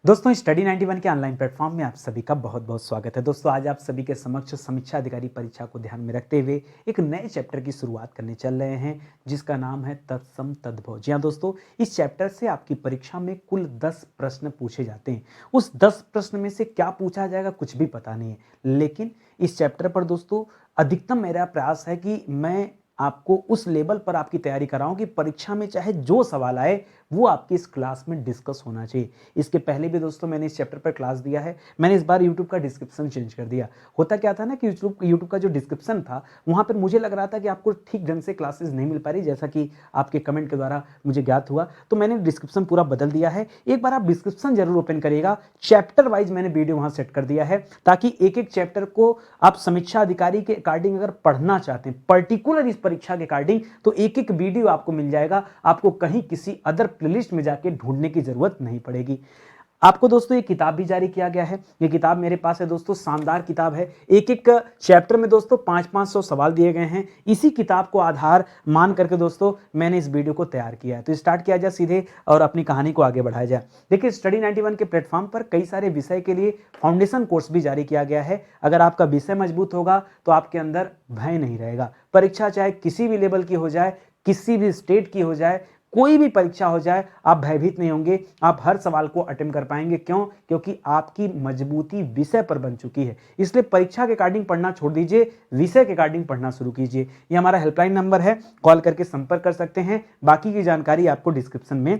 दोस्तों स्टडी 91 के online platform में आप सभी का बहुत बहुत स्वागत है। दोस्तों आज आप सभी के समक्ष समीक्षा अधिकारी परीक्षा को ध्यान में रखते हुए एक नए चैप्टर की शुरुआत करने चल रहे हैं जिसका नाम है तत्सम तद्भव। जी हाँ दोस्तों, इस चैप्टर से आपकी परीक्षा में कुल 10 प्रश्न पूछे जाते हैं। उस 10 प्रश्न में से क्या पूछा जाएगा कुछ भी पता नहीं है, लेकिन इस चैप्टर पर दोस्तों अधिकतम मेरा प्रयास है कि मैं आपको उस लेवल पर आपकी तैयारी कराऊं कि परीक्षा में चाहे जो सवाल आए वो आपकी इस क्लास में डिस्कस होना चाहिए। इसके पहले भी दोस्तों मैंने इस चैप्टर पर क्लास दिया है। मैंने इस बार YouTube का डिस्क्रिप्शन चेंज कर दिया। होता क्या था ना कि YouTube का जो डिस्क्रिप्शन था वहां पर मुझे लग रहा था कि आपको ठीक ढंग से क्लासेस नहीं मिल पा रही, जैसा कि आपके कमेंट के द्वारा मुझे ज्ञात हुआ। तो मैंने डिस्क्रिप्शन पूरा बदल दिया है। एक बार आप डिस्क्रिप्शन जरूर ओपन करिएगा। चैप्टर वाइज मैंने वीडियो वहां सेट कर दिया है ताकि एक एक चैप्टर को आप समीक्षा अधिकारी के अकॉर्डिंग अगर पढ़ना चाहते हैं पर्टिकुलर इस परीक्षा के अकॉर्डिंग, तो एक एक वीडियो आपको मिल जाएगा। आपको कहीं किसी अदर प्लेलिस्ट में जाके ढूंढने की जरूरत नहीं पड़ेगी। आपको दोस्तों ये किताब भी जारी किया गया है। ये किताब मेरे पास है दोस्तों, शानदार किताब है। एक एक चैप्टर में दोस्तों 500-500 सवाल दिए गए हैं। इसी किताब को आधार मान करके दोस्तों मैंने इस वीडियो को तैयार किया है। तो स्टार्ट किया जाए सीधे और अपनी कहानी को आगे बढ़ाया जाए। देखिए स्टडी 91 के प्लेटफॉर्म पर कई सारे विषय के लिए फाउंडेशन कोर्स भी जारी किया गया है। अगर आपका विषय मजबूत होगा तो आपके अंदर भय नहीं रहेगा। परीक्षा चाहे किसी भी लेवल की हो जाए, किसी भी स्टेट की हो जाए, कोई भी परीक्षा हो जाए, आप भयभीत नहीं होंगे। आप हर सवाल को अटेम्प्ट कर पाएंगे। क्यों? क्योंकि आपकी मजबूती विषय पर बन चुकी है। इसलिए परीक्षा के अकॉर्डिंग पढ़ना छोड़ दीजिए, विषय के अकॉर्डिंग पढ़ना शुरू कीजिए। ये हमारा हेल्पलाइन नंबर है, कॉल करके संपर्क कर सकते हैं। बाकी की जानकारी आपको डिस्क्रिप्शन में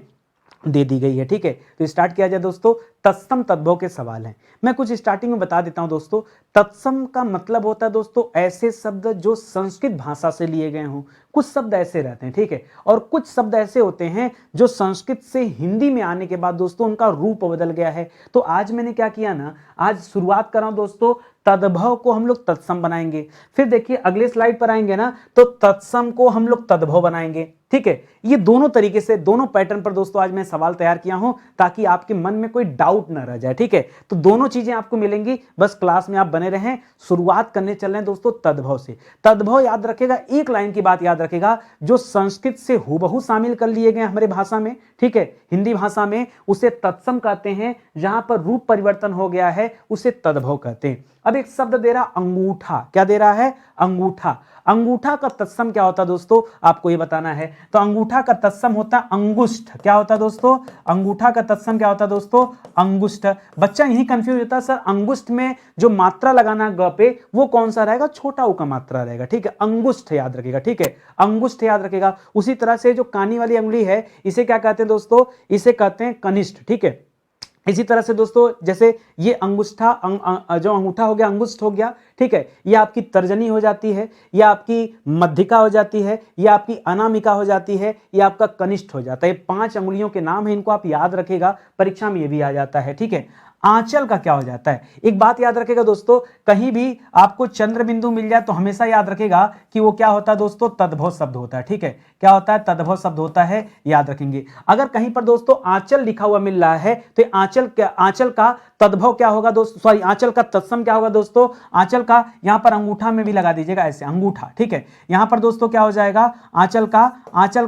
दे दी गई है। ठीक है, तो स्टार्ट किया जाए दोस्तों। तत्सम तद्भव के सवाल हैं। मैं कुछ स्टार्टिंग में बता देता हूं दोस्तों। तत्सम का मतलब होता है दोस्तों ऐसे शब्द जो संस्कृत भाषा से लिए गए हों। कुछ शब्द ऐसे रहते हैं, ठीक है, और कुछ शब्द ऐसे होते हैं जो संस्कृत से हिंदी में आने के बाद दोस्तों उनका रूप बदल गया है। तो आज मैंने क्या किया ना, आज शुरुआत कर रहा हूं दोस्तों, तद्भव को हम लोग तत्सम बनाएंगे। फिर देखिए अगले स्लाइड पर आएंगे ना तो तत्सम को हम लोग तद्भव बनाएंगे। ठीक है, ये दोनों तरीके से दोनों पैटर्न पर दोस्तों आज मैं सवाल तैयार किया हूं ताकि आपके मन में कोई डाउट ना रह जाए। ठीक है, तो दोनों चीजें आपको मिलेंगी, बस क्लास में आप बने रहें। शुरुआत करने चल रहे हैं दोस्तों तद्भव से। तद्भव याद रखेगा, एक लाइन की बात याद रखेगा, जो संस्कृत से हूबहू शामिल कर लिए गए हमारे भाषा में, ठीक है, हिंदी भाषा में उसे तत्सम कहते हैं। जहां पर रूप परिवर्तन हो गया है उसे तद्भव कहते हैं। अब एक शब्द दे रहा अंगूठा, क्या दे रहा है? अंगूठा। अंगूठा का तत्सम क्या होता है दोस्तों, आपको ये बताना है। तो अंगूठा का तत्सम होता है अंगुष्ठ। क्या होता है दोस्तों? अंगूठा का तत्सम क्या होता है दोस्तों? अंगुष्ठ। बच्चा यही कंफ्यूज होता है, सर अंगुष्ठ में जो मात्रा लगाना ग पे वो कौन सा रहेगा? छोटा ऊ का मात्रा रहेगा। ठीक है, अंगुष्ठ याद रखेगा। ठीक है, अंगुष्ठ याद रखेगा। उसी तरह से जो कानी वाली अंगुली है इसे क्या कहते हैं दोस्तों? इसे कहते हैं कनिष्ठ। ठीक है, इसी तरह से दोस्तों जैसे ये अंगुष्ठा जो अंगूठा हो गया अंगुष्ठ हो गया। ठीक है, ये आपकी तर्जनी हो जाती है, या आपकी मध्यिका हो जाती है, या आपकी अनामिका हो जाती है, या आपका कनिष्ठ हो जाता है। 5 अंगुलियों के नाम है, इनको आप याद रखेगा, परीक्षा में ये भी आ जाता है। ठीक है, आंचल का क्या हो जाता है? एक बात याद रखेगा दोस्तों, कहीं भी आपको चंद्र बिंदु मिल जाए तो हमेशा याद रखेगा कि वो क्या होता है दोस्तों? तद्भव शब्द होता है। ठीक है, क्या होता है? तद्भव शब्द होता है, याद रखेंगे। अगर कहीं पर दोस्तों आंचल लिखा हुआ मिल रहा है तो आंचल का तद्भव क्या होगा दोस्तों? सॉरी, आंचल का तत्सम क्या होगा दोस्तों? आंचल का यहां पर अंगूठा में भी लगा दीजिएगा ऐसे, अंगूठा। ठीक है, यहां पर दोस्तों क्या हो जाएगा? आंचल का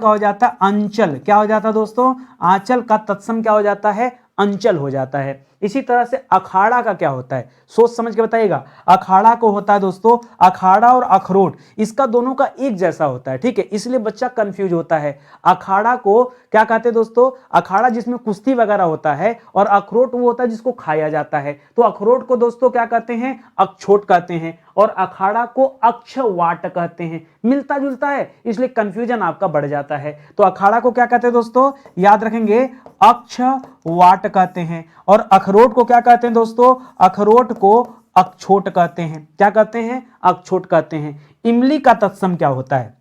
हो जाता है अंचल। क्या हो जाता है दोस्तों? आंचल का तत्सम क्या हो जाता है? अंचल हो जाता है। इसी तरह से अखाड़ा का क्या होता है? सोच समझ के बताइएगा। अखाड़ा को होता है दोस्तों, अखाड़ा और अखरोट इसका दोनों का एक जैसा होता है। ठीक है, इसलिए बच्चा कंफ्यूज होता है। अखाड़ा को क्या कहते हैं दोस्तों? अखाड़ा जिसमें कुश्ती वगैरह होता है, और अखरोट वो होता है जिसको खाया जाता है। तो अखरोट को दोस्तों क्या कहते हैं? अक्षोट कहते हैं, और अखाड़ा को अक्षवाट कहते हैं। मिलता जुलता है, इसलिए कंफ्यूजन आपका बढ़ जाता है। तो अखाड़ा को क्या कहते हैं दोस्तों? याद रखेंगे, अक्षवाट कहते हैं। और अखरोट को क्या कहते हैं दोस्तों? अखरोट को अक्षोट कहते हैं। क्या कहते हैं? अक्षोट कहते हैं। इमली का तत्सम क्या होता है?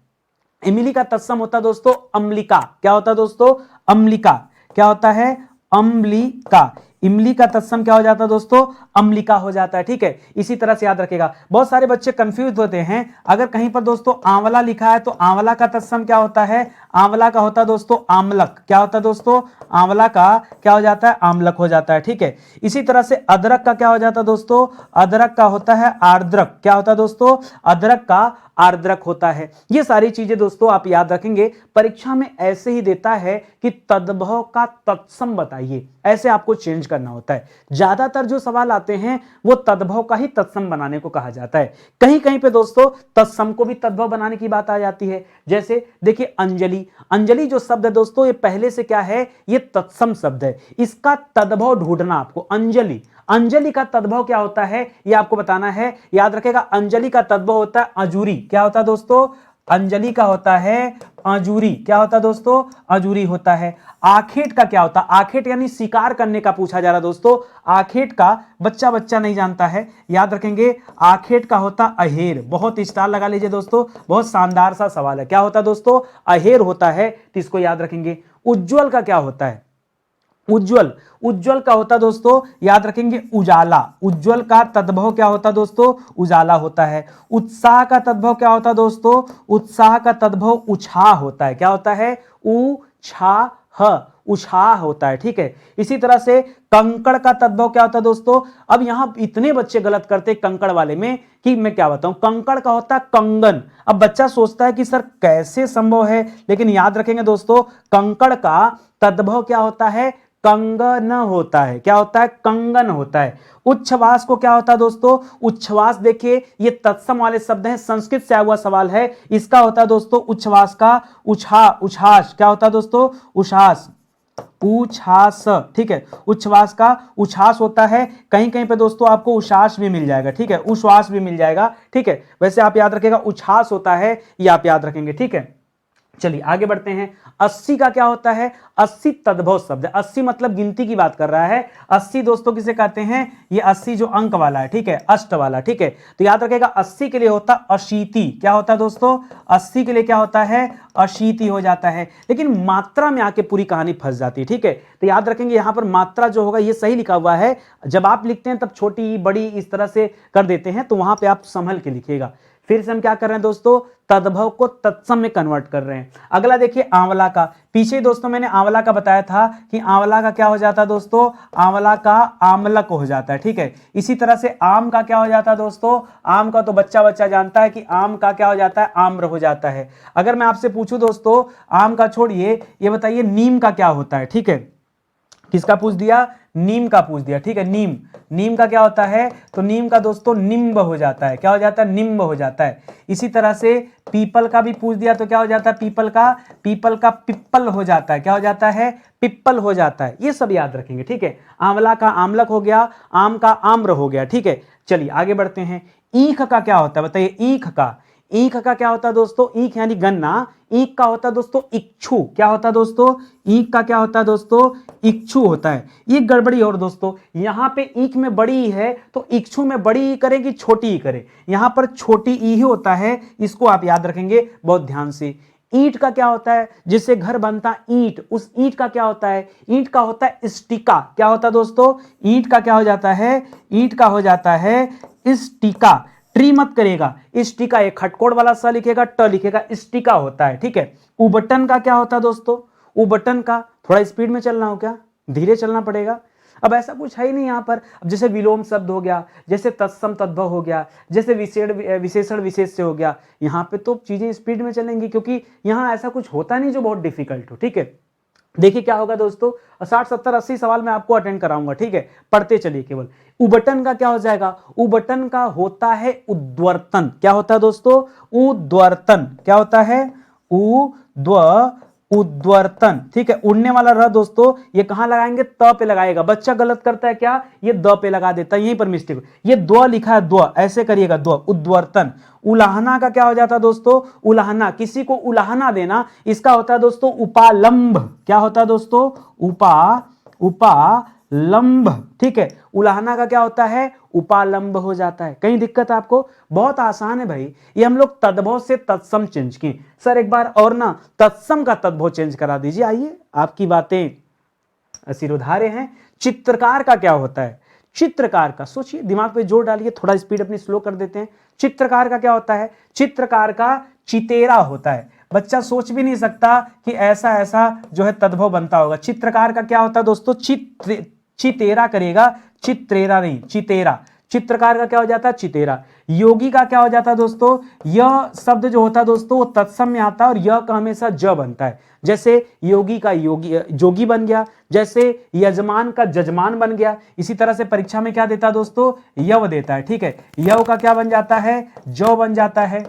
इमली का तत्सम होता है दोस्तों अम्लिका। क्या होता है दोस्तों? अम्लिका। क्या होता है? अम्लिका। इमली का तत्सम क्या हो जाता है दोस्तों? अम्लिका हो जाता है। ठीक है, इसी तरह से याद रखेगा। बहुत सारे बच्चे कंफ्यूज होते हैं, अगर कहीं पर दोस्तों आंवला लिखा है तो आंवला का तत्सम क्या होता है? आंवला का होता है दोस्तों आमलक। क्या होता है दोस्तों? आंवला का क्या हो जाता है? आमलक हो जाता है। ठीक है, इसी तरह से अदरक का क्या हो जाता है दोस्तों? अदरक का होता है आर्द्रक। क्या होता है दोस्तों? अदरक का आर्द्रक होता है। ये सारी चीजें दोस्तों आप याद रखेंगे। परीक्षा में ऐसे ही देता है कि तद्भव का तत्सम बताइए, ऐसे आपको चेंज करना होता है। ज्यादातर जो सवाल आते हैं वो तद्भव का ही तत्सम बनाने को कहा जाता है। कहीं कहीं पे दोस्तों तत्सम को भी तद्भव बनाने की बात आ जाती है। जैसे देखिए अंजलि, अंजलि जो शब्द है दोस्तों ये पहले से क्या है, ये तत्सम शब्द है। इसका तद्भव ढूंढना आपको। अंजलि, अंजलि का तद्भव क्या होता है ये आपको बताना है। याद रखेगा अंजलि का तद्भव होता है अजूरी। क्या होता है दोस्तों, अंजलि का होता है अजूरी। क्या होता है दोस्तों, अजूरी होता है। आखेट का क्या होता है, आखेट यानी शिकार करने का पूछा जा रहा है दोस्तों। आखेट का बच्चा बच्चा नहीं जानता है, याद रखेंगे। आखेट का होता अहेर। बहुत स्टार लगा लीजिए दोस्तों, बहुत शानदार सा सवाल है। क्या होता है दोस्तों, अहेर होता है, तो इसको याद रखेंगे। उज्ज्वल का क्या होता है, उज्ज्वल, उज्ज्वल का होता दोस्तों याद रखेंगे उजाला। उज्ज्वल का तद्भव क्या होता दोस्तों, उजाला होता है। उत्साह का तद्भव क्या होता दोस्तों, उत्साह का तद्भव उछाह होता है। क्या होता है, उछाह, उछाह होता है। ठीक है, इसी तरह से कंकड़ का तद्भव क्या होता है दोस्तों। अब यहां इतने बच्चे गलत करते कंकड़ वाले में कि मैं क्या बताऊं। कंकड़ का होता है कंगन। अब बच्चा सोचता है कि सर कैसे संभव है, लेकिन याद रखेंगे दोस्तों कंकड़ का तद्भव क्या होता है, कंगन होता है। क्या होता है, कंगन होता है। उच्छ्वास को क्या होता है दोस्तों, उच्छ्वास देखिए ये तत्सम वाले शब्द हैं, संस्कृत से आया हुआ सवाल है। इसका होता है दोस्तों उच्छ्वास का उछास। क्या होता है दोस्तों, उछास, उछास। ठीक है, उच्छ्वास का उछास होता है। कहीं कहीं पे दोस्तों आपको उछ्वास भी मिल जाएगा। ठीक है, उच्छ्वास भी मिल जाएगा। ठीक है, वैसे आप याद रखेगा उछ्वास होता है, ये आप याद रखेंगे। ठीक है, चलिए आगे बढ़ते हैं। 80 का क्या होता है, 80 तद्भव शब्द है। 80 मतलब गिनती की बात कर रहा है। 80 दोस्तों किसे कहते हैं, ये 80 जो अंक वाला है, ठीक है, अष्ट वाला। ठीक है, तो याद रखेगा 80 के लिए होता अशीति। क्या होता है दोस्तों, 80 के लिए क्या होता है, अशीति हो जाता है। लेकिन मात्रा में आके पूरी कहानी फंस जाती है। ठीक है, तो याद रखेंगे यहां पर मात्रा जो होगा ये सही लिखा हुआ है। जब आप लिखते हैं तब छोटी बड़ी इस तरह से कर देते हैं, तो वहां पर आप संभल के लिखिएगा। फिर से हम क्या कर रहे हैं दोस्तों, तद्भव को तत्सम में कन्वर्ट कर रहे हैं। अगला देखिए आंवला का। पीछे दोस्तों मैंने आंवला का बताया था कि आंवला का क्या हो जाता है दोस्तों, आंवला का आमलक हो जाता है। ठीक है, इसी तरह से आम का क्या हो जाता है दोस्तों, आम का तो बच्चा बच्चा जानता है कि आम का क्या हो जाता है, आम्र हो जाता है। अगर मैं आपसे पूछूं दोस्तों आम का छोड़िए, ये बताइए नीम का क्या होता है। ठीक है, किसका पूछ दिया, नीम का पूछ दिया। ठीक है, नीम, नीम का क्या होता है, तो नीम का दोस्तों निम्ब हो जाता है। क्या हो जाता है, निम्ब हो जाता है। इसी तरह से पीपल का भी पूछ दिया तो क्या हो जाता है, पीपल का, पीपल का पिप्पल हो जाता है। क्या हो जाता है, पिप्पल हो जाता है। ये सब याद रखेंगे। ठीक है, आंवला का आमलक हो गया, आम का आम्र हो गया। ठीक है, चलिए आगे बढ़ते हैं। ईख का क्या होता है बताइए, ईख का, ईख का क्या होता है दोस्तों, ईख यानी गन्ना। ईख का होता है दोस्तों इच्छु। क्या होता है दोस्तों, ईख का क्या होता है दोस्तों, इच्छु होता है। ये गड़बड़ी और दोस्तों, यहां पे ईख में बड़ी ई है तो इच्छु में बड़ी ई करे कि छोटी ई करे, यहां पर छोटी ई ही होता है। इसको आप याद रखेंगे बहुत ध्यान से। ईंट का क्या होता है, जिससे घर बनता ईंट, उस ईंट का क्या होता है, ईंट का होता है स्टिका। क्या होता है दोस्तों, ईंट का क्या हो जाता है, ईंट का हो जाता है स्टिका। ट्री मत करेगा, स्टिका, एक खटकोड़ वाला सा लिखेगा, ट लिखेगा, स्टिका होता है। ठीक है, उबटन का क्या होता है दोस्तों, उबटन का, थोड़ा स्पीड में चलना हो क्या, धीरे चलना पड़ेगा। अब ऐसा कुछ है ही नहीं यहाँ पर। अब जैसे विलोम शब्द हो गया, जैसे तत्सम तद्भव हो गया, जैसे विशेषण विशेष से हो गया, यहाँ पे तो चीजें स्पीड में चलेंगी, क्योंकि यहाँ ऐसा कुछ होता नहीं जो बहुत डिफिकल्ट हो। ठीक है, देखिए क्या होगा दोस्तों, 60 70 80 सवाल मैं आपको अटेंड कराऊंगा। ठीक है, पढ़ते चलिए केवल। उबटन का क्या हो जाएगा, उबटन का होता है उद्वर्तन। क्या होता है दोस्तों, उद्वर्तन। क्या होता है, उद्वर्तन। ठीक है, उड़ने वाला रह दोस्तों, ये कहां लगाएंगे, त पे लगाएगा। बच्चा गलत करता है क्या, ये द पे लगा देता है, यहीं पर मिस्टेक। ये द्व लिखा है, द्व ऐसे करिएगा, द्व, उद्वर्तन। उलाहना का क्या हो जाता है दोस्तों, उलाहना, किसी को उलाहना देना, इसका होता है दोस्तों उपालंब। क्या होता है दोस्तों, उपालंब। ठीक है, उलाहना का क्या होता है, उपालंब हो जाता है। कहीं दिक्कत आपको, बहुत आसान है भाई। ये हम लोग तद्भव से तत्सम चेंज किए। सर एक बार और ना तत्सम का तद्भव चेंज करा दीजिए। आइए, आपकी बातें सिरोधारे हैं। चित्रकार का क्या होता है, चित्रकार का सोचिए, दिमाग पे जोर डालिए, थोड़ा स्पीड अपनी स्लो कर देते हैं। चित्रकार का क्या होता है, चित्रकार का चितेरा होता है। बच्चा सोच भी नहीं सकता कि ऐसा ऐसा जो है तद्भव बनता होगा। चित्रकार का क्या होता है दोस्तों, चितेरा करेगा, चित्रेरा नहीं, चितेरा। चित्रकार का क्या हो जाता है, चितेरा। योगी का क्या हो जाता है दोस्तों, यह शब्द जो होता है दोस्तों वो तत्सम में आता है और यह का हमेशा ज बनता है। जैसे योगी का योगी जोगी बन गया, जैसे यजमान का जजमान बन गया। इसी तरह से परीक्षा में क्या देता है दोस्तों, यव देता है, ठीक है। यव का क्या बन जाता है, जो बन जाता है,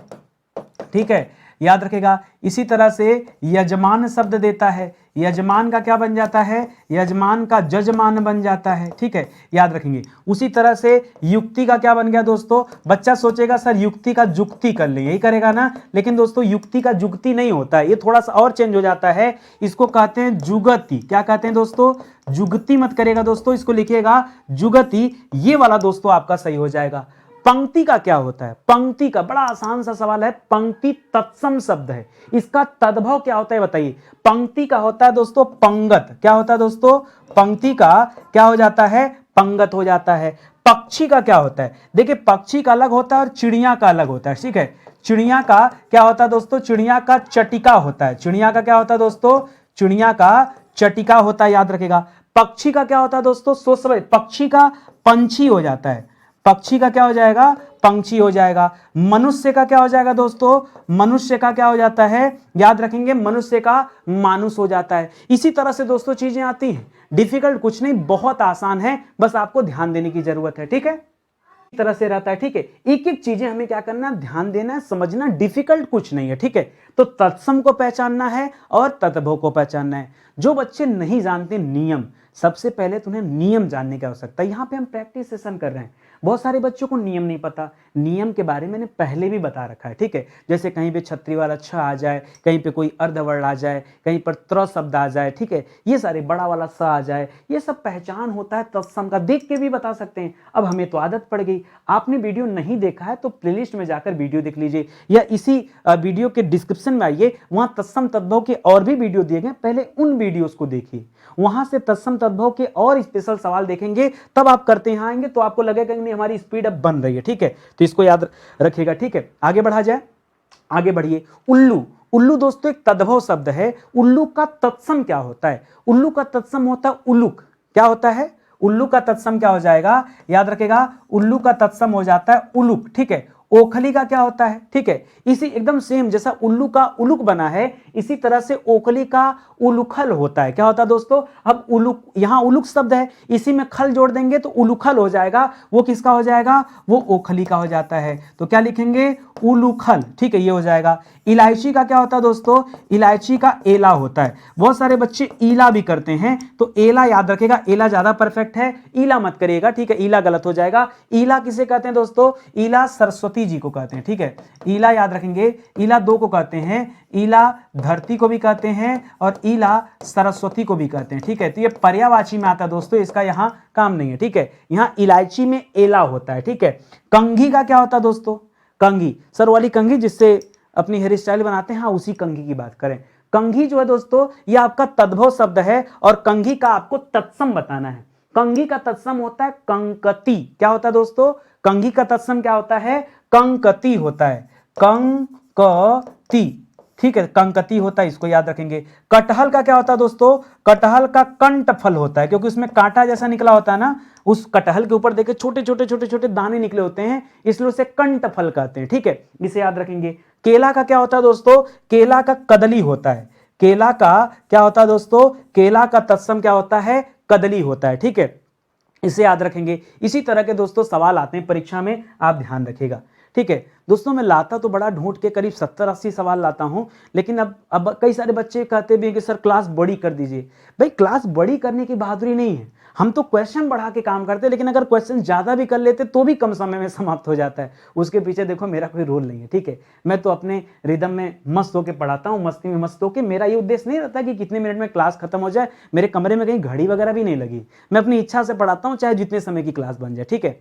ठीक है, याद रखेगा। इसी तरह से यजमान शब्द देता है, यजमान का क्या बन जाता है, यजमान का जजमान बन जाता है, ठीक है, याद रखेंगे। उसी तरह से युक्ति का क्या बन गया दोस्तों, बच्चा सोचेगा सर युक्ति का जुक्ति कर लेंगे, यही करेगा ना, लेकिन दोस्तों युक्ति का जुक्ति नहीं होता है, ये थोड़ा सा और चेंज हो जाता है, इसको कहते हैं जुगति। क्या कहते हैं दोस्तों, जुगति मत करेगा दोस्तों, इसको लिखिएगा जुगति, ये वाला दोस्तों आपका सही हो जाएगा। पंक्ति का क्या होता है, पंक्ति का बड़ा आसान सा सवाल है, पंक्ति तत्सम शब्द है, इसका तद्भव क्या होता है बताइए। पंक्ति का होता है दोस्तों पंगत, क्या होता है दोस्तों, पंक्ति का क्या हो जाता है, पंगत हो जाता है। पक्षी का क्या होता है, देखिए पक्षी का अलग होता है और चिड़िया का अलग होता है, ठीक है। चिड़िया का क्या होता है दोस्तों, चिड़िया का चटिका होता है, चिड़िया का क्या होता है दोस्तों, चिड़िया का चटिका होता है, याद रखेगा। पक्षी का क्या होता है दोस्तों, सोच, पक्षी का पंछी हो जाता है, पक्षी का क्या हो जाएगा, पंछी हो जाएगा। मनुष्य का क्या हो जाएगा दोस्तों, मनुष्य का क्या हो जाता है, याद रखेंगे, मनुष्य का मानुष हो जाता है। इसी तरह से दोस्तों चीजें आती हैं, डिफिकल्ट कुछ नहीं, बहुत आसान है, बस आपको ध्यान देने की जरूरत है, ठीक है। इस तरह से रहता है, ठीक है। एक एक चीजें हमें क्या करना है, ध्यान देना है, समझना, डिफिकल्ट कुछ नहीं है, ठीक है। तो तत्सम को पहचानना है और तद्भव को पहचानना है। जो बच्चे नहीं जानते नियम, सबसे पहले तुम्हें नियम जानने की आवश्यकता है। यहाँ पे हम प्रैक्टिस सेशन कर रहे हैं, बहुत सारे बच्चों को नियम नहीं पता, नियम के बारे में मैंने पहले भी बता रखा है, ठीक है। जैसे कहीं पे छतरी वाला छ आ जाए, कहीं पे कोई अर्धवर्ण आ जाए, कहीं पर त्र शब्द आ जाए, ठीक है, ये सारे बड़ा वाला स आ जाए, ये सब पहचान होता है तत्सम का, देख के भी बता सकते हैं। अब हमें तो आदत पड़ गई, आपने वीडियो नहीं देखा है तो प्लेलिस्ट में जाकर वीडियो देख लीजिए, या इसी वीडियो के डिस्क्रिप्शन में आइए, वहां तत्सम तद्भव के और भी वीडियो दिए गए, पहले उन वीडियोस को देखिए, वहां से तत्सम तद्भव के और स्पेशल सवाल देखेंगे, तब आप करते हैं आएंगे तो आपको लगेगा कि नहीं हमारी स्पीड अब बन रही है, ठीक है। तो इसको याद रखिएगा, ठीक है। आगे बढ़ा जाए, आगे बढ़िए। उल्लू, उल्लू दोस्तों एक तद्भव शब्द है। उल्लू का तत्सम क्या होता है, उल्लू का तत्सम होता है उलुक, क्या होता है, उल्लू का तत्सम क्या हो जाएगा, याद रखेगा, उल्लू का तत्सम हो जाता है उलुक, ठीक है। ओखली का क्या होता है, ठीक है, इसी एकदम सेम जैसा उल्लू का उलुक बना है, इसी तरह से ओखली का उलुखल होता है। क्या होता है दोस्तों, अब उलुक, यहां उलुक शब्द है, इसी में खल जोड़ देंगे तो उलुखल हो जाएगा, वो किसका हो जाएगा, वो ओखली का हो जाता है। तो क्या लिखेंगे, उलुखल, ठीक है, ये हो जाएगा। इलायची का क्या होता है दोस्तों, इलायची का एला होता है। बहुत सारे बच्चे ईला भी करते हैं, तो एला याद रखेगा, एला ज्यादा परफेक्ट है, ईला मत करिएगा, ठीक है, ईला गलत हो जाएगा। ईला किसे कहते हैं दोस्तों, ईला सरस्वती जी को कहते हैं, ठीक है, ईला याद रखेंगे, ईला दो को कहते हैं, ईला धरती को भी कहते हैं और ईला सरस्वती को भी कहते हैं, ठीक है। तो ये पर्यायवाची में आता है दोस्तों, इसका यहां काम नहीं है, ठीक है, यहां इलायची में एला होता है, ठीक है। कंघी का क्या होता है दोस्तों, कंघी, सर वाली कंघी जिससे अपनी हेयर स्टाइल बनाते हैं, हाँ उसी कंघी की बात करें। कंघी जो है दोस्तों ये आपका तद्भव शब्द है और कंघी का आपको तत्सम बताना है। कंघी का तत्सम होता है कंकती, क्या होता है दोस्तों, कंघी का तत्सम क्या होता है, कंकती होता है, कंकती, ठीक है, कंकती होता है, इसको याद रखेंगे। कटहल का क्या होता है दोस्तों, कटहल का कंठ फल होता है, क्योंकि उसमें कांटा जैसा निकला होता है ना, उस कटहल के ऊपर देखिए छोटे छोटे छोटे छोटे दाने निकले होते हैं, इसलिए उसे कंठ फल कहते हैं, ठीक है, इसे याद रखेंगे। केला का क्या होता है दोस्तों, केला का कदली होता है, केला का क्या होता है दोस्तों, केला का तत्सम क्या होता है, कदली होता है, ठीक है, इसे याद रखेंगे। इसी तरह के दोस्तों सवाल आते हैं परीक्षा में, आप ध्यान रखिएगा, ठीक है। दोस्तों मैं लाता तो बड़ा ढूंढ के करीब 70-80 सवाल लाता हूं, लेकिन अब कई सारे बच्चे कहते भी हैं कि सर क्लास बड़ी कर दीजिए। भाई क्लास बड़ी करने की बहादुरी नहीं है, हम तो क्वेश्चन बढ़ा के काम करते हैं, लेकिन अगर क्वेश्चन ज्यादा भी कर लेते तो भी कम समय में समाप्त हो जाता है, उसके पीछे देखो मेरा कोई रोल नहीं है, ठीक है। मैं तो अपने रिदम में मस्त होकर पढ़ाता हूँ, मस्ती में मस्त होकर, मेरा ये उद्देश्य नहीं रहता कि कितने मिनट में क्लास खत्म हो जाए, मेरे कमरे में कहीं घड़ी वगैरह भी नहीं लगी, मैं अपनी इच्छा से पढ़ाता हूँ, चाहे जितने समय की क्लास बन जाए, ठीक है।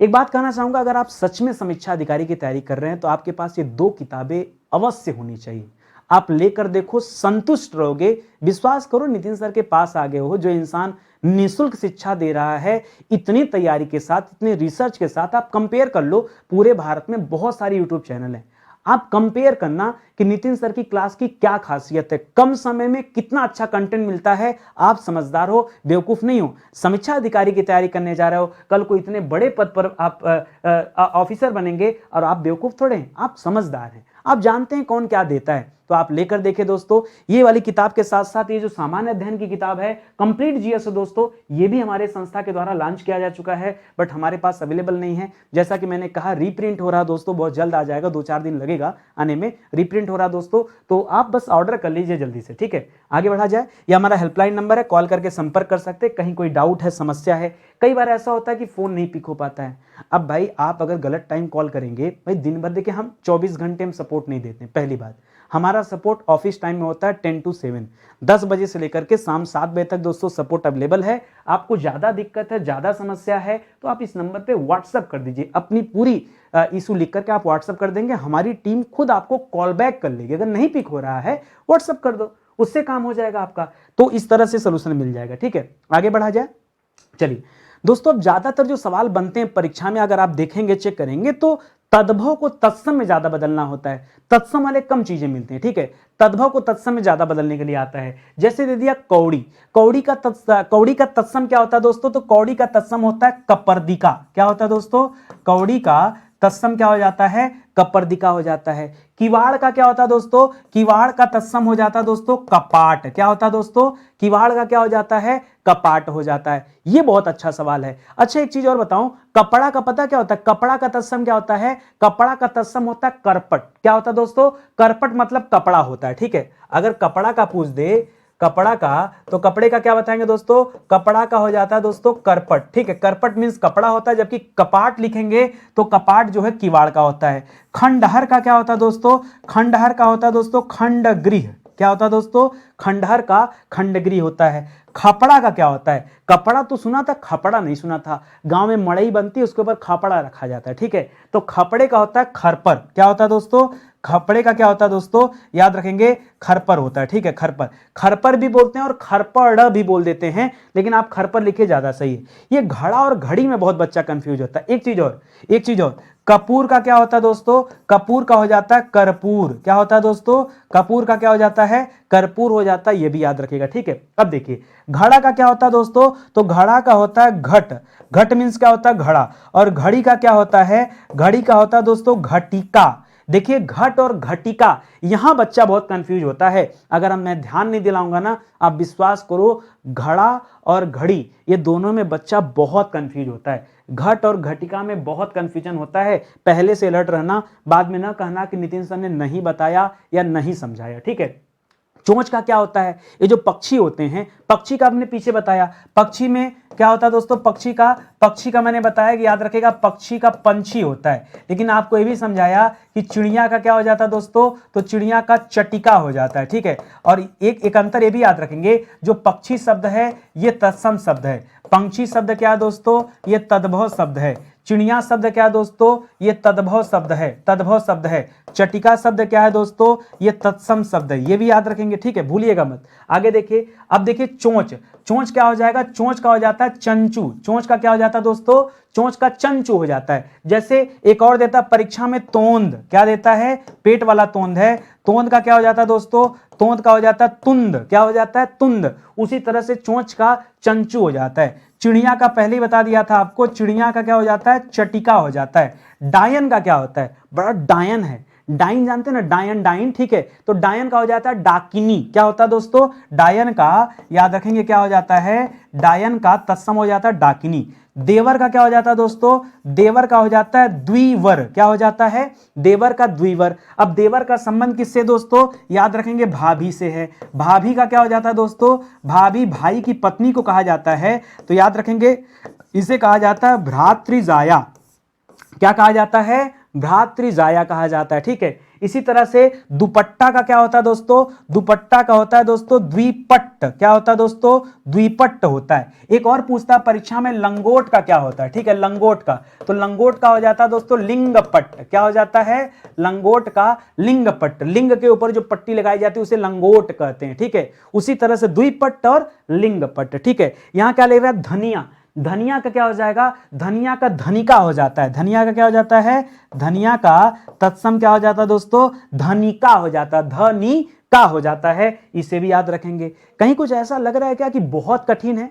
एक बात कहना चाहूंगा, अगर आप सच में समीक्षा अधिकारी की तैयारी कर रहे हैं तो आपके पास ये 2 किताबें अवश्य होनी चाहिए, आप लेकर देखो, संतुष्ट रहोगे। विश्वास करो, नितिन सर के पास आ गए हो, जो इंसान निःशुल्क शिक्षा दे रहा है, इतनी तैयारी के साथ, इतने रिसर्च के साथ, आप कंपेयर कर लो, पूरे भारत में बहुत सारे यूट्यूब चैनल हैं, आप कंपेयर करना कि नितिन सर की क्लास की क्या खासियत है, कम समय में कितना अच्छा कंटेंट मिलता है। आप समझदार हो, बेवकूफ नहीं हो। समीक्षा अधिकारी की तैयारी करने जा रहे हो, कल को इतने बड़े पद पर आप ऑफिसर बनेंगे और आप बेवकूफ थोड़े हैं, आप समझदार हैं, आप जानते हैं कौन क्या देता है। तो आप लेकर देखें दोस्तों, ये वाली किताब के साथ साथ ये जो सामान्य अध्ययन की किताब है कंप्लीट जीएस दोस्तों, ये भी हमारे संस्था के द्वारा लॉन्च किया जा चुका है, बट हमारे पास अवेलेबल नहीं है। जैसा कि मैंने कहा, रीप्रिंट हो रहा दोस्तों, बहुत जल्द आ जाएगा, 2-4 दिन लगेगा आने में। रीप्रिंट हो रहा दोस्तों, तो आप बस ऑर्डर कर लीजिए जल्दी से, ठीक है। आगे बढ़ा जाए, ये हमारा हेल्पलाइन नंबर है, कॉल करके संपर्क कर सकते हैं, कहीं कोई डाउट है, समस्या है। कई बार ऐसा होता है कि फोन नहीं पिक हो पाता है। अब भाई आप अगर गलत टाइम कॉल करेंगे, भाई दिन भर देखिए हम 24 घंटे में सपोर्ट नहीं देते। पहली बात, हमारा सपोर्ट ऑफिस टाइम में होता है 10 to 7, 10 बजे से लेकर के शाम 7 बजे तक दोस्तों सपोर्ट अवेलेबल है। आपको ज्यादा दिक्कत है, ज्यादा समस्या है, तो आप इस नंबर पे व्हाट्सएप कर दीजिए, अपनी पूरी इशू लिख करके आप व्हाट्सएप कर देंगे, हमारी टीम खुद आपको कॉल बैक कर लेगी। अगर नहीं पिक हो रहा है व्हाट्सएप कर दो, उससे काम हो जाएगा आपका। तो इस तरह से सोल्यूशन मिल जाएगा, ठीक है। आगे बढ़ा जाए, चलिए दोस्तों, अब ज्यादातर जो सवाल बनते हैं परीक्षा में, अगर आप देखेंगे, चेक करेंगे, तो तद्भव को तत्सम में ज्यादा बदलना होता है। तत्सम वाले कम चीजें मिलती हैं, ठीक है। तद्भव को तत्सम में ज्यादा बदलने के लिए आता है। जैसे दे दिया कौड़ी, कौड़ी का तत्सम क्या होता है दोस्तों? तो कौड़ी का तत्सम होता है कपर्दिका। क्या होता है दोस्तों? कौड़ी का तत्सम क्या हो जाता है? कपर्दिका हो जाता है। किवाड़ का क्या होता है दोस्तों? किवाड़ का तत्सम हो जाता है दोस्तों कपाट। क्या होता है दोस्तों? किवाड़ का क्या हो जाता है? कपाट हो जाता है। ये बहुत अच्छा सवाल है। अच्छा, एक चीज और बताऊं, कपड़ा का पता क्या होता है? कपड़ा का तत्सम क्या होता है? कपड़ा का तत्सम होता है करपट। क्या होता है दोस्तों? करपट मतलब कपड़ा होता है, ठीक है। अगर कपड़ा का पूछ दे, कपड़ा का, तो कपड़े का क्या बताएंगे दोस्तों? कपड़ा का हो जाता है दोस्तों करपट, ठीक है। करपट मींस कपड़ा होता है, जबकि कपाट लिखेंगे तो कपाट जो है किवाड़ का होता है। खंडहर का क्या होता है दोस्तों? खंडहर का होता है दोस्तों खंडगृह। क्या होता है दोस्तों? खंडहर का खंडगृह होता है। खपड़ा का क्या होता है? कपड़ा तो सुना था, खपड़ा नहीं सुना था। गांव में मड़ई बनती है, उसके ऊपर खपड़ा रखा जाता है, ठीक है। तो खपड़े का होता है खरपर। क्या होता है दोस्तों? खपड़े का क्या होता है दोस्तों? याद रखेंगे, खरपर होता है, ठीक है। खरपर, खरपर भी बोलते हैं और खरपड़ भी बोल देते हैं, लेकिन आप खरपर लिखे ज्यादा सही है। ये घड़ा और घड़ी में बहुत बच्चा कंफ्यूज होता है। एक चीज और, कपूर का क्या होता है दोस्तों? कपूर का हो जाता है कर्पूर। क्या होता है दोस्तों? कपूर का क्या हो जाता है? कर्पूर हो जाता है, ये भी याद रखिएगा, ठीक है। अब देखिए, घड़ा का क्या होता है दोस्तों? तो घड़ा का होता है घट। घट मींस क्या होता है? घड़ा। और घड़ी का क्या होता है? घड़ी का होता है दोस्तों घटिका। देखिए, घट और घटिका, यहां बच्चा बहुत कंफ्यूज होता है। अगर मैं ध्यान नहीं दिलाऊंगा ना, आप विश्वास करो, घड़ा और घड़ी ये दोनों में बच्चा बहुत कंफ्यूज होता है। घट और घटिका में बहुत कंफ्यूजन होता है। पहले से अलर्ट रहना, बाद में ना कहना कि नितिन सर ने नहीं बताया या नहीं समझाया, ठीक है। चोंच का क्या होता है? ये जो पक्षी होते हैं, पक्षी का हमने पीछे बताया, पक्षी में क्या होता है दोस्तों? पक्षी का मैंने बताया कि याद रखेगा, पक्षी का पंछी होता है। लेकिन आपको ये भी समझाया कि चिड़िया का क्या हो जाता है दोस्तों? तो चिड़िया का चटिका हो जाता है, ठीक है। और एक अंतर ये भी याद रखेंगे, जो पक्षी शब्द है ये तत्सम शब्द है, पंक्षी शब्द क्या है दोस्तों? ये तद्भव शब्द है। चिड़िया शब्द क्या है दोस्तों? ये तद्भव शब्द है। चटिका शब्द क्या है दोस्तों? ये तत्सम शब्द है। ये भी याद रखेंगे, ठीक है, भूलिएगा मत। आगे देखिए, अब देखिए चोंच क्या हो जाएगा? चोंच का हो जाता है चंचू। चोंच का क्या हो जाता है दोस्तों? चोंच का चंचू हो जाता है। जैसे एक और देता है परीक्षा में, तोंद। क्या देता है? पेट वाला तोंद है। तोंद का क्या हो जाता है दोस्तों? तोंद का हो जाता है तुंद। क्या हो जाता है? तुंद। उसी तरह से चोंच का चंचू हो जाता है। चिड़िया का पहले ही बता दिया था आपको, चिड़िया का क्या हो जाता है? चटिका हो जाता है। डायन का क्या होता है? बड़ा डायन है, डाइन जानते हैं ना, डायन, ठीक है। तो डायन का हो जाता है डाकिनी। क्या होता है दोस्तों? डायन का याद रखेंगे क्या हो जाता है? डायन का तत्सम हो जाता है डाकिनी। देवर का क्या हो जाता है दोस्तों? देवर का हो जाता है द्विवर। क्या हो जाता है? देवर का द्विवर। अब देवर का संबंध किससे दोस्तों? याद रखेंगे, भाभी से है। भाभी का क्या हो जाता है दोस्तों? भाभी भाई की पत्नी को कहा जाता है, तो याद रखेंगे इसे कहा जाता है भ्रातृजाया। क्या कहा जाता है? भ्रातृजाया कहा जाता है, ठीक है। इसी तरह से दुपट्टा का क्या होता है दोस्तों? दुपट्टा का होता है दोस्तों द्विपट्ट। क्या होता है दोस्तों? द्विपट्ट होता है। एक और पूछता है परीक्षा में, लंगोट का क्या होता है? ठीक है, लंगोट का, तो लंगोट का हो जाता है दोस्तों लिंगपट्ट। क्या हो जाता है? लंगोट का लिंगपट्ट। लिंग के ऊपर जो पट्टी लगाई जाती है उसे लंगोट कहते हैं, ठीक है। उसी तरह से द्विपट्ट और लिंगपट्ट, ठीक है। यहां क्या ले रहा है? धनिया। धनिया का क्या हो जाएगा, धनिया का धनिका हो जाता है, धनिया का क्या हो जाता है, धनिया का तत्सम क्या हो जाता है दोस्तों, धनिका हो जाता है, धनिका हो जाता है। इसे भी याद रखेंगे। कहीं कुछ ऐसा लग रहा है क्या कि बहुत कठिन है?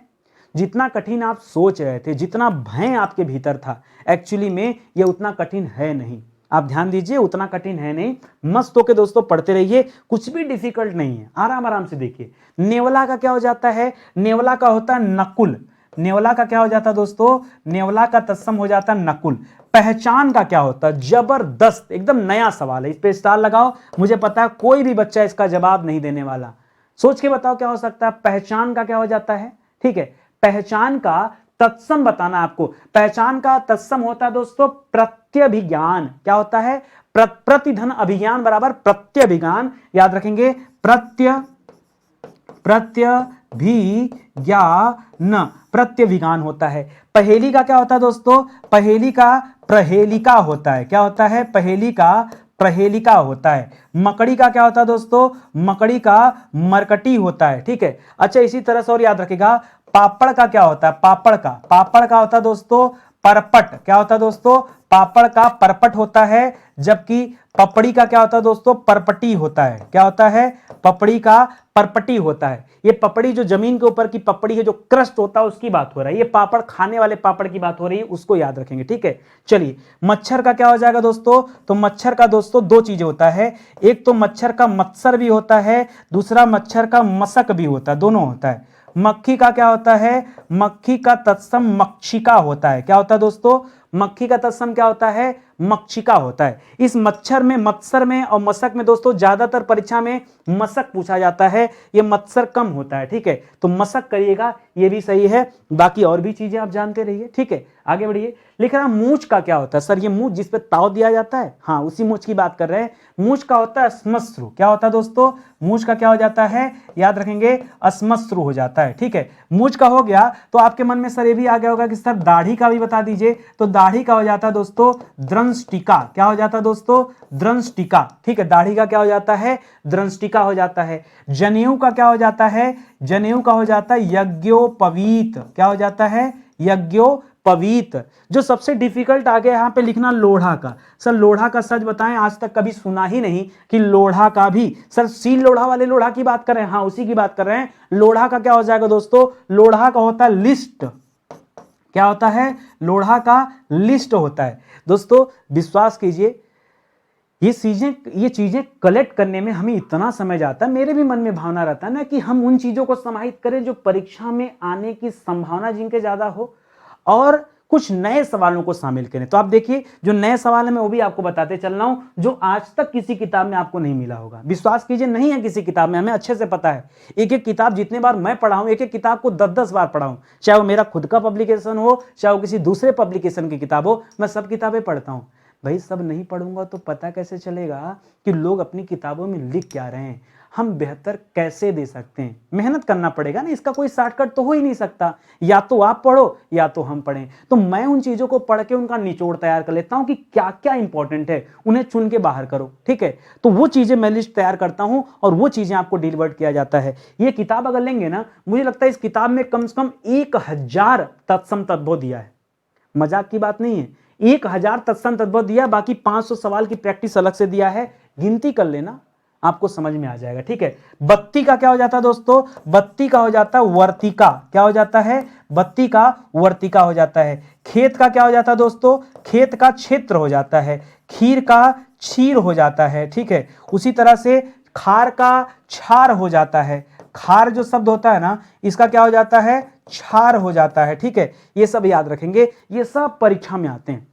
जितना कठिन आप सोच रहे थे, जितना भय आपके भीतर था, एक्चुअली में ये उतना कठिन है नहीं। आप ध्यान दीजिए, उतना कठिन है नहीं। मस्त होके दोस्तों पढ़ते रहिए, कुछ भी डिफिकल्ट नहीं है, आराम आराम से देखिए। नेवला का क्या हो जाता है, नेवला का होता है नकुल। नेवला का क्या हो जाता है दोस्तों, नेवला का तत्सम हो जाता है नकुल। पहचान का क्या होता है, जबरदस्त, एकदम नया सवाल है, इस पे स्टार लगाओ। मुझे पता है कोई भी बच्चा इसका जवाब नहीं देने वाला। सोच के बताओ क्या हो सकता है। पहचान का क्या हो जाता है, ठीक है, पहचान का तत्सम बताना आपको। पहचान का तत्सम होता है दोस्तों प्रत्यभिज्ञान। क्या होता है, प्रतिधन अभिज्ञान बराबर प्रत्यभिज्ञान, याद रखेंगे। प्रत्यभिज्ञान होता है। पहेली का क्या होता है दोस्तों, पहेली का प्रहेलिका होता है। क्या होता है, पहेली का प्रहेलिका होता है। मकड़ी का क्या होता है दोस्तों, मकड़ी का मरकटी होता है, ठीक है। अच्छा, इसी तरह से और याद रखिएगा, पापड़ का क्या होता है, पापड़ का होता है दोस्तों परपट। क्या होता है दोस्तों, पापड़ का परपट होता है, जबकि पपड़ी का क्या होता है दोस्तों, परपटी होता है। क्या होता है, पपड़ी का परपटी होता है। ये पपड़ी जो जमीन के ऊपर की पपड़ी है, जो क्रस्ट होता है, उसकी बात हो रहा है। ये पापड़ खाने वाले पापड़ की बात हो रही है, उसको याद रखेंगे, ठीक है। चलिए, मच्छर का क्या हो जाएगा दोस्तों, तो मच्छर का दोस्तों दो चीजें होता है। एक तो मच्छर का मत्सर भी होता है, दूसरा मच्छर का मशक भी होता है, दोनों होता है। मक्खी का क्या होता है, मक्खी का तत्सम मक्षिका होता है। क्या होता है दोस्तों, मक्खी का तत्सम क्या होता है, मक्षिका होता है। इस मच्छर में, मत्सर में और मशक में दोस्तों ज्यादातर परीक्षा में मशक पूछा जाता है, ये मत्सर कम होता है, ठीक है। तो मशक करिएगा, ये भी सही है। बाकी और भी चीजें आप जानते रहिए, ठीक है। आगे बढ़िए। लिख रहा मूंछ का क्या होता है, सर ये मूंछ जिस पे ताव दिया जाता है, हाँ उसी मूंछ की बात कर रहे हैं। मूंछ का होता है श्मश्रु। क्या होता है दोस्तों, मूंछ का क्या हो जाता है, याद रखेंगे, श्मश्रु हो जाता है, ठीक है। मूंछ का हो गया, तो आपके मन में सर ये भी आ गया होगा कि सर दाढ़ी का भी बता दीजिए। तो दाढ़ी का हो जाता है दोस्तों द्रंष्टिका। क्या हो जाता है दोस्तों, द्रंष्टिका, ठीक है। दाढ़ी का क्या हो जाता है, द्रंष्टिका हो जाता है। जनेऊ का क्या हो जाता है, जनेऊ का हो जाता है यज्ञोपवीत। क्या हो जाता है, यज्ञोपवीत। जो सबसे डिफिकल्ट आ गया यहां पे लिखना लोढ़ा का। सर लोढ़ा का सच बताएं, आज तक कभी सुना ही नहीं कि लोढ़ा का भी, सर सील लोढ़ा वाले लोढ़ा की बात कर रहे हैं, हाँ उसी की बात कर रहे हैं। लोढ़ा का क्या हो जाएगा दोस्तों, लोढ़ा का होता है लिस्ट। क्या होता है, लोढ़ा का लिस्ट होता है। दोस्तों विश्वास कीजिए, ये चीजें कलेक्ट करने में हमें इतना समय जाता है, मेरे भी मन में भावना रहता है ना कि हम उन चीजों को समाहित करें जो परीक्षा में आने की संभावना जिनके ज्यादा हो, और कुछ नए सवालों को शामिल करें। तो आप देखिए, जो नए सवाल है मैं वो भी आपको बताते चल रहा हूं, जो आज तक किसी किताब में आपको नहीं मिला होगा। विश्वास कीजिए, नहीं है किसी किताब में, हमें अच्छे से पता है। एक एक किताब जितने बार मैं पढ़ा हूं, एक एक किताब को 10-10 बार पढ़ा हूं, चाहे वो मेरा खुद का पब्लिकेशन हो, चाहे वो किसी दूसरे पब्लिकेशन की किताब हो, मैं सब किताबें पढ़ता हूं। भाई सब नहीं पढ़ूंगा तो पता कैसे चलेगा कि लोग अपनी किताबों में लिख क्या रहे हैं, हम बेहतर कैसे दे सकते हैं। मेहनत करना पड़ेगा ना, इसका कोई शॉर्टकट तो हो ही नहीं सकता। या तो आप पढ़ो या तो हम पढ़ें। तो मैं उन चीजों को पढ़ के उनका निचोड़ तैयार कर लेता हूं कि क्या क्या इंपॉर्टेंट है, उन्हें चुन के बाहर करो, ठीक है। तो वो चीजें मैं लिस्ट तैयार करता हूं और वो चीजें आपको डिलीवर्ड किया जाता है। ये किताब अगर लेंगे ना, मुझे लगता है इस किताब में कम से कम 1000 तत्सम तद्भव दिया है, मजाक की बात नहीं है। 1000 तत्सम तद्भव दिया, बाकी 500 सवाल की प्रैक्टिस अलग से दिया है। गिनती कर लेना, आपको समझ में आ जाएगा, ठीक है। बत्ती का क्या हो जाता है दोस्तों, बत्ती का हो जाता है वर्तिका। क्या हो जाता है, बत्ती का वर्तिका हो जाता है। खेत का क्या हो जाता है दोस्तों, खेत का क्षेत्र हो जाता है। खीर का क्षीर हो जाता है, ठीक है। उसी तरह से खार का छार हो जाता है। खार जो शब्द होता है ना, इसका क्या हो जाता है, छार हो जाता है, ठीक है। ये सब याद रखेंगे, ये सब परीक्षा में आते हैं।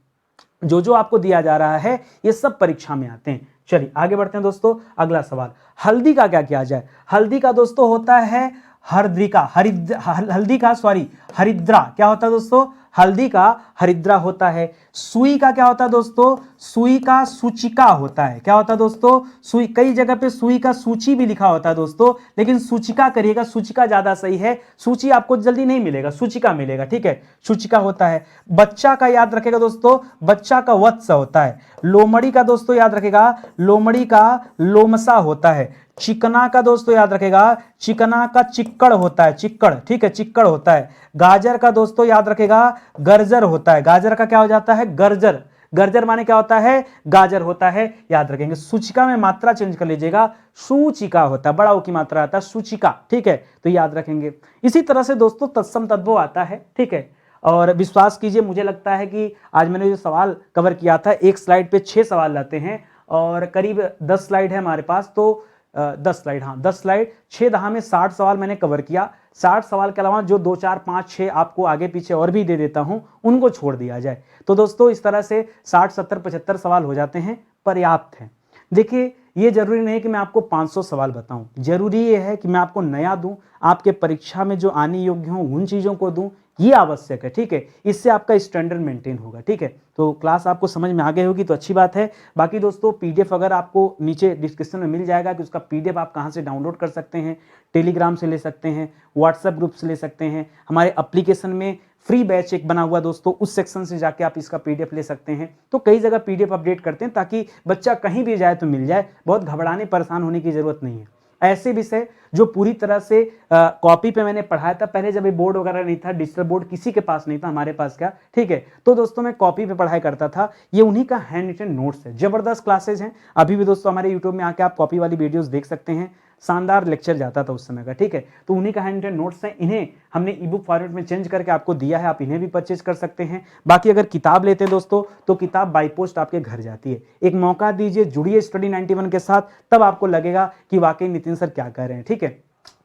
जो जो आपको दिया जा रहा है ये सब परीक्षा में आते हैं। चलिए आगे बढ़ते हैं दोस्तों। अगला सवाल, हल्दी का क्या किया जाए। हल्दी का दोस्तों होता है हरिद्रिका, हल्दी का सॉरी हरिद्रा। क्या होता है दोस्तों, हल्दी का हरिद्रा होता है। सुई का क्या होता है दोस्तों? सुई का सूचिका होता है। क्या होता है दोस्तों? सुई, कई जगह पे सुई का सूची भी लिखा होता है दोस्तों, लेकिन सूचिका करिएगा, सूचिका ज्यादा सही है। सूची आपको जल्दी नहीं मिलेगा, सूचिका मिलेगा, ठीक है, सूचिका होता है। बच्चा का याद रखेगा दोस्तों, बच्चा का वत्स होता है। लोमड़ी का दोस्तों याद रखेगा, लोमड़ी का लोमसा होता है। चिकना का दोस्तों याद रखेगा, चिकना का चिक्कड़ होता है, चिक्कड़, ठीक है, चिक्कड़ होता है। गाजर का दोस्तों याद रखेगा, गर्जर होता है। गाजर का क्या हो जाता है? गर्जर। गर्जर माने क्या होता है? गाजर होता है, याद रखेंगे। सूचिका में मात्रा चेंज कर लीजिएगा, सूचिका होता है, बड़ा ओ की मात्रा आता है, सूचिका, ठीक है, तो याद रखेंगे। इसी तरह से दोस्तों तत्सम तद्भव आता है, ठीक है। और विश्वास कीजिए, मुझे लगता है कि आज मैंने जो सवाल कवर किया था, एक स्लाइड पे 6 सवाल लाते हैं और करीब 10 स्लाइड है हमारे पास, तो 10 स्लाइड, हाँ 10 स्लाइड, 6 दहा में 60 सवाल मैंने कवर किया। 60 सवाल के अलावा जो 2 4 5 6 आपको आगे पीछे और भी दे देता हूं, उनको छोड़ दिया जाए। तो दोस्तों इस तरह से 60 70 75 सवाल हो जाते हैं, पर्याप्त है। देखिए, ये जरूरी नहीं कि मैं आपको 500 सवाल बताऊं, जरूरी ये है कि मैं आपको नया दूं, आपके परीक्षा में जो आने योग्य हो उन चीजों को दूं, ये आवश्यक है, ठीक है। इससे आपका स्टैंडर्ड मेंटेन होगा, ठीक है। तो क्लास आपको समझ में आ गई होगी तो अच्छी बात है। बाकी दोस्तों पीडीएफ अगर आपको नीचे डिस्क्रिप्शन में मिल जाएगा कि उसका पीडीएफ आप कहाँ से डाउनलोड कर सकते हैं, टेलीग्राम से ले सकते हैं, व्हाट्सएप ग्रुप से ले सकते हैं, हमारे एप्लीकेशन में फ्री बैच एक बना हुआ दोस्तों, उस सेक्शन से जाके आप इसका पीडीएफ ले सकते हैं। तो कई जगह पीडीएफ अपडेट करते हैं ताकि बच्चा कहीं भी जाए तो मिल जाए, बहुत घबराने परेशान होने की जरूरत नहीं है। ऐसे विषय जो पूरी तरह से कॉपी पे मैंने पढ़ाया था, पहले जब ये बोर्ड वगैरह नहीं था, डिजिटल बोर्ड किसी के पास नहीं था, हमारे पास क्या, ठीक है, तो दोस्तों मैं कॉपी पे पढ़ाई करता था। ये उन्हीं का हैंड रिटन नोट्स है, जबरदस्त क्लासेज हैं। अभी भी दोस्तों हमारे यूट्यूब में आके आप कॉपी वाली वीडियोस देख सकते हैं, शानदार लेक्चर जाता था उस समय का, ठीक है। तो उन्हीं का हैंड रिटन नोट्स हैं, इन्हें हमने ई बुक फॉर्मेट में चेंज करके आपको दिया है, आप इन्हें भी परचेज कर सकते हैं। बाकी अगर किताब लेते हैं दोस्तों, तो किताब बाई पोस्ट आपके घर जाती है। एक मौका दीजिए, जुड़िए स्टडी 91 के साथ, तब आपको लगेगा कि वाकई नितिन सर क्या कह रहे हैं, ठीक है।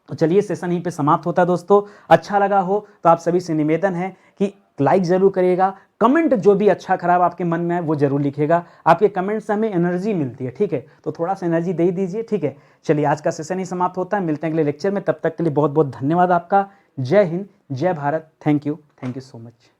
तो चलिए सेशन यहीं पे समाप्त होता है दोस्तों। अच्छा लगा हो तो आप सभी से निवेदन है कि लाइक जरूर करिएगा, कमेंट जो भी अच्छा खराब आपके मन में है वो जरूर लिखिएगा। आपके कमेंट से हमें एनर्जी मिलती है, ठीक है, तो थोड़ा सा एनर्जी दे दीजिए, ठीक है। चलिए आज का सेशन ही समाप्त होता है, मिलते हैं अगले लेक्चर में, तब तक के लिए बहुत बहुत धन्यवाद आपका। जय हिंद, जय Bharat, thank you so much.